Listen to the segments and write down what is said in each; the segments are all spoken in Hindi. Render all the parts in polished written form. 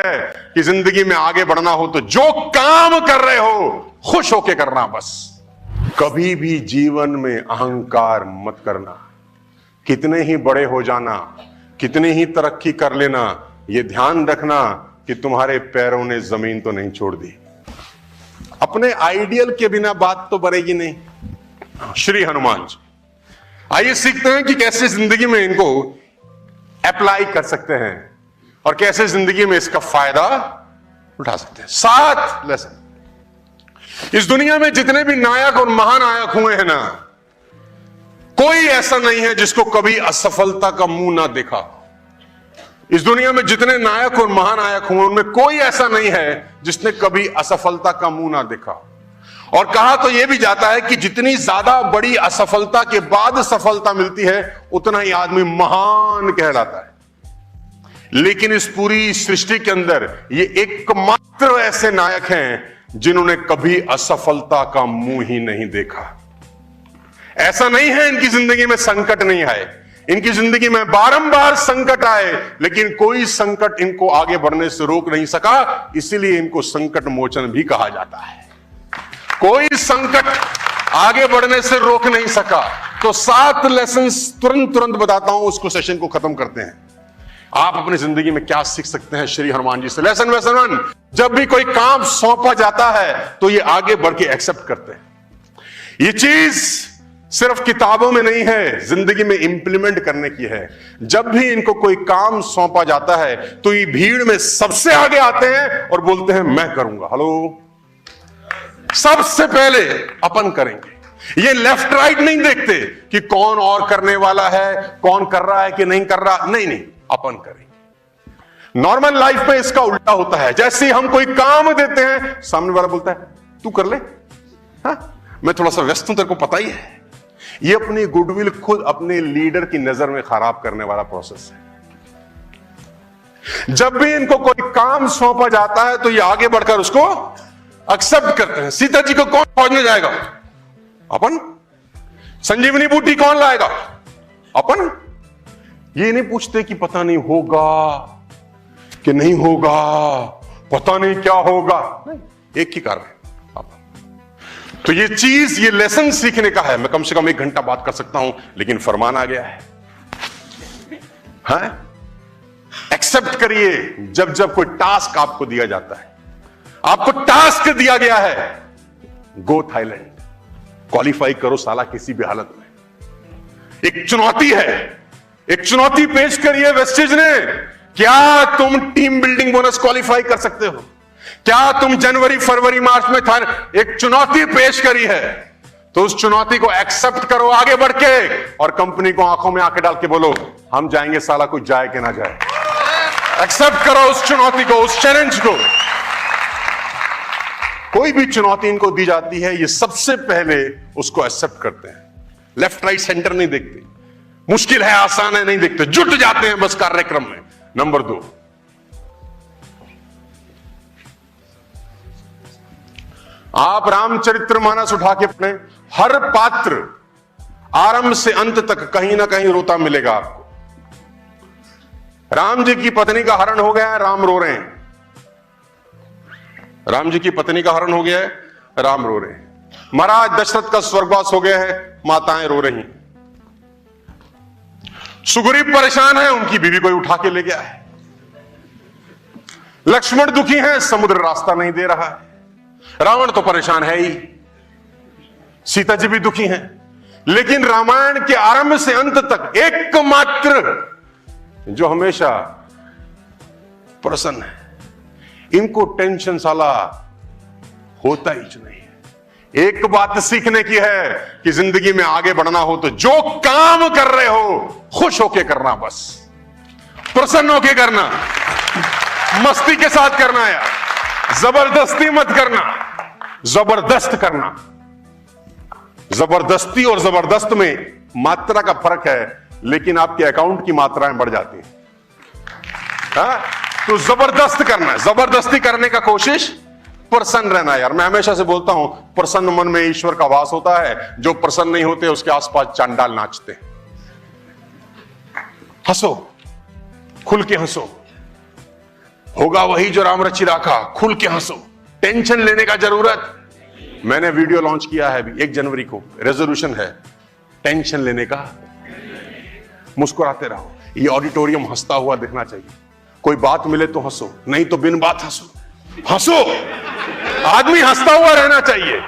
है कि जिंदगी में आगे बढ़ना हो तो जो काम कर रहे हो खुश होके करना बस। कभी भी जीवन में अहंकार मत करना। कितने ही बड़े हो जाना, कितनी ही तरक्की कर लेना, यह ध्यान रखना कि तुम्हारे पैरों ने जमीन तो नहीं छोड़ दी। अपने आइडियल के बिना बात तो बनेगी नहीं। श्री हनुमान जी, आइए सीखते हैं कि कैसे जिंदगी में इनको अप्लाई कर सकते हैं और कैसे जिंदगी में इसका फायदा उठा सकते हैं। 7 लेसन। इस दुनिया में जितने भी नायक और महानायक हुए हैं ना, कोई ऐसा नहीं है जिसको कभी असफलता का मुंह ना देखा। इस दुनिया में जितने नायक और महानायक हुए उनमें कोई ऐसा नहीं है जिसने कभी असफलता का मुंह ना देखा। और कहा तो यह भी जाता है कि जितनी ज्यादा बड़ी असफलता के बाद सफलता मिलती है उतना ही आदमी महान कहलाता है। लेकिन इस पूरी सृष्टि के अंदर ये एकमात्र ऐसे नायक हैं जिन्होंने कभी असफलता का मुंह ही नहीं देखा। ऐसा नहीं है इनकी जिंदगी में संकट नहीं आए, इनकी जिंदगी में बारंबार संकट आए, लेकिन कोई संकट इनको आगे बढ़ने से रोक नहीं सका। इसीलिए इनको संकट मोचन भी कहा जाता है। कोई संकट आगे बढ़ने से रोक नहीं सका। तो 7 लेसन तुरंत बताता हूं, उसको सेशन को खत्म करते हैं। आप अपनी जिंदगी में क्या सीख सकते हैं श्री हनुमान जी से। लेसन 1, जब भी कोई काम सौंपा जाता है तो ये आगे बढ़ के एक्सेप्ट करते हैं। ये चीज सिर्फ किताबों में नहीं है, जिंदगी में इंप्लीमेंट करने की है। जब भी इनको कोई काम सौंपा जाता है तो ये भीड़ में सबसे आगे आते हैं और बोलते हैं मैं करूंगा। हेलो, सबसे पहले अपन करेंगे। ये लेफ्ट राइट नहीं देखते कि कौन और करने वाला है, कौन कर रहा है कि नहीं कर रहा। नहीं, अपन करेंगे। नॉर्मल लाइफ में इसका उल्टा होता है। जैसे ही हम कोई काम देते हैं, सामने वाला बोलता है तू कर ले, हाँ मैं थोड़ा सा व्यस्त हूं, तेरे को पता ही है। ये अपनी गुडविल खुद अपने लीडर की नजर में खराब करने वाला प्रोसेस है। जब भी इनको कोई काम सौंपा जाता है तो ये आगे बढ़कर उसको एक्सेप्ट करते हैं। सीता जी को कौन खोजने जाएगा? अपन। संजीवनी बूटी कौन लाएगा? अपन। ये नहीं पूछते कि पता नहीं होगा कि नहीं होगा, पता नहीं क्या होगा। नहीं, एक ही कारण है अपन। तो ये चीज, ये लेसन सीखने का है। मैं कम से कम 1 घंटा बात कर सकता हूं, लेकिन फरमान आ गया है। हाँ? एक्सेप्ट करिए। जब कोई टास्क आपको दिया जाता है, आपको टास्क दिया गया है, गो थाईलैंड, क्वालिफाई करो साला किसी भी हालत में। एक चुनौती है, एक चुनौती पेश करिए वेस्टेज ने। क्या तुम टीम बिल्डिंग बोनस क्वालिफाई कर सकते हो? क्या तुम जनवरी फरवरी मार्च में था? एक चुनौती पेश करी है तो उस चुनौती को एक्सेप्ट करो आगे बढ़ के, और कंपनी को आंखों में आंखें डाल के बोलो हम जाएंगे, साला कुछ जाए कि ना जाए। एक्सेप्ट करो उस चुनौती को, उस चैलेंज को। कोई भी चुनौती इनको दी जाती है, ये सबसे पहले उसको एक्सेप्ट करते हैं। लेफ्ट राइट सेंटर नहीं देखते, मुश्किल है आसान है नहीं देखते, जुट जाते हैं बस कार्यक्रम में। नंबर 2, आप रामचरितमानस उठा के पढ़े, हर पात्र आरंभ से अंत तक कहीं ना कहीं रोता मिलेगा आपको। राम जी की पत्नी का हरण हो गया है, राम रो रहे हैं। राम जी की पत्नी का हरण हो गया है, राम रो रहे हैं। महाराज दशरथ का स्वर्गवास हो गया है, माताएं रो रही। सुग्रीव परेशान है, उनकी बीवी कोई उठा के ले गया है। लक्ष्मण दुखी हैं, समुद्र रास्ता नहीं दे रहा है। रावण तो परेशान है ही, सीता जी भी दुखी हैं। लेकिन रामायण के आरंभ से अंत तक एकमात्र जो हमेशा प्रसन्न है, इनको टेंशन साला होता ही नहीं है। एक बात सीखने की है कि जिंदगी में आगे बढ़ना हो तो जो काम कर रहे हो खुश होके करना, बस प्रसन्न होके करना, मस्ती के साथ करना, यार जबरदस्ती मत करना, जबरदस्त करना। जबरदस्ती और जबरदस्त में मात्रा का फर्क है, लेकिन आपके अकाउंट की मात्राएं बढ़ जाती हैं। हाँ? तो जबरदस्त करना है, जबरदस्ती करने का कोशिश, प्रसन्न रहना। यार मैं हमेशा से बोलता हूं, प्रसन्न मन में ईश्वर का वास होता है। जो प्रसन्न नहीं होते उसके आसपास चांडाल नाचते हैं। हंसो, खुल के हंसो, होगा वही जो राम रचि राखा, खुल के हंसो, टेंशन लेने का जरूरत। मैंने वीडियो लॉन्च किया है अभी 1 जनवरी को, रेजोल्यूशन है टेंशन लेने का, मुस्कुराते रहो। ये ऑडिटोरियम हंसता हुआ दिखना चाहिए। कोई बात मिले तो हंसो, नहीं तो बिन बात हंसो। हंसो, आदमी हंसता हुआ रहना चाहिए।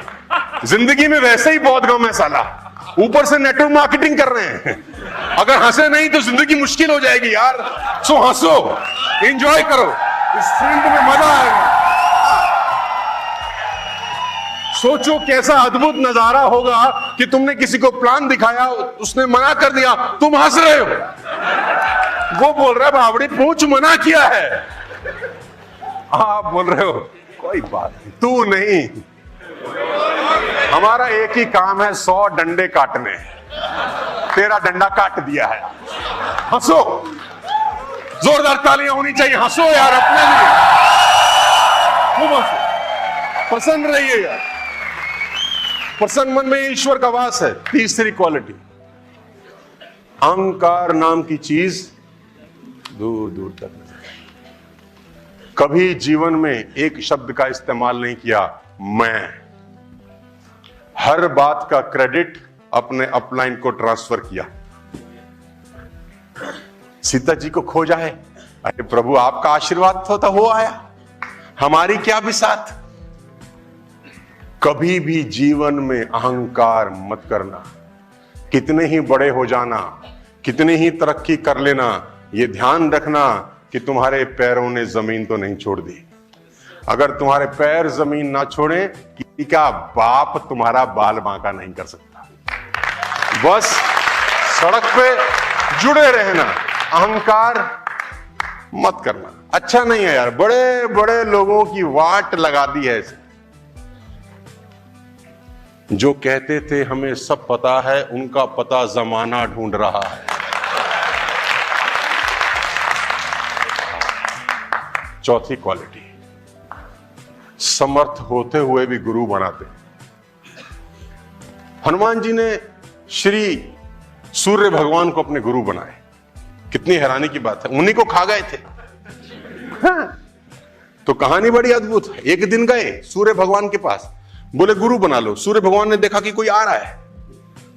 जिंदगी में वैसे ही बहुत गम है साला, ऊपर से नेटवर्क मार्केटिंग कर रहे हैं। अगर हंसे नहीं तो जिंदगी मुश्किल हो जाएगी यार। सो हंसो, एंजॉय करो, इस फील्ड में मजा आएगा। सोचो कैसा अद्भुत नजारा होगा कि तुमने किसी को प्लान दिखाया, उसने मना कर दिया, तुम हंस रहे हो। वो बोल रहा है बावड़ी पूछ मना किया है, आप बोल रहे हो कोई बात नहीं, तू नहीं। हमारा एक ही काम है 100 डंडे काटने, तेरा डंडा काट दिया है। हंसो, जोरदार तालियां होनी चाहिए। हंसो यार अपने लिए, खूब हंसो, प्रसन्न रहिए यार। प्रसन्न मन में ईश्वर का वास है। तीसरी क्वालिटी, अहंकार नाम की चीज दूर दूर तक नहीं। कभी जीवन में एक शब्द का इस्तेमाल नहीं किया मैं। हर बात का क्रेडिट अपने अपलाइन को ट्रांसफर किया। सीता जी को खोजा है, अरे प्रभु आपका आशीर्वाद तो हो आया, हमारी क्या बिसात। कभी भी जीवन में अहंकार मत करना। कितने ही बड़े हो जाना, कितनी ही तरक्की कर लेना, यह ध्यान रखना कि तुम्हारे पैरों ने जमीन तो नहीं छोड़ दी। अगर तुम्हारे पैर जमीन ना छोड़े, किसी का बाप तुम्हारा बाल बांका नहीं कर सकता। बस सड़क पे जुड़े रहना, अहंकार मत करना। अच्छा नहीं है यार, बड़े बड़े लोगों की वाट लगा दी है। जो कहते थे हमें सब पता है, उनका पता जमाना ढूंढ रहा है। चौथी क्वालिटी, समर्थ होते हुए भी गुरु बनाते। हनुमान जी ने श्री सूर्य भगवान को अपने गुरु बनाए। कितनी हैरानी की बात है, उन्हीं को खा गए थे। हाँ। तो कहानी बड़ी अद्भुत है। एक दिन गए सूर्य भगवान के पास, बोले गुरु बना लो। सूर्य भगवान ने देखा कि कोई आ रहा है,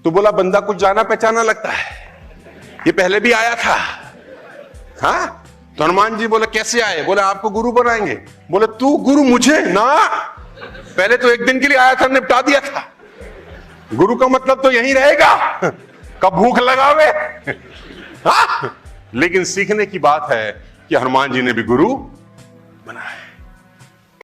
तो बोला बंदा कुछ जाना पहचाना लगता है, ये पहले भी आया था। हाँ, तो हनुमान जी बोले कैसे आए? बोले आपको गुरु बनाएंगे। बोले तू गुरु मुझे ना, पहले तो एक दिन के लिए आया था, निपटा दिया था। गुरु का मतलब तो यही रहेगा, कब भूख लगावे। हाँ? लेकिन सीखने की बात है कि हनुमान जी ने भी गुरु बनाया।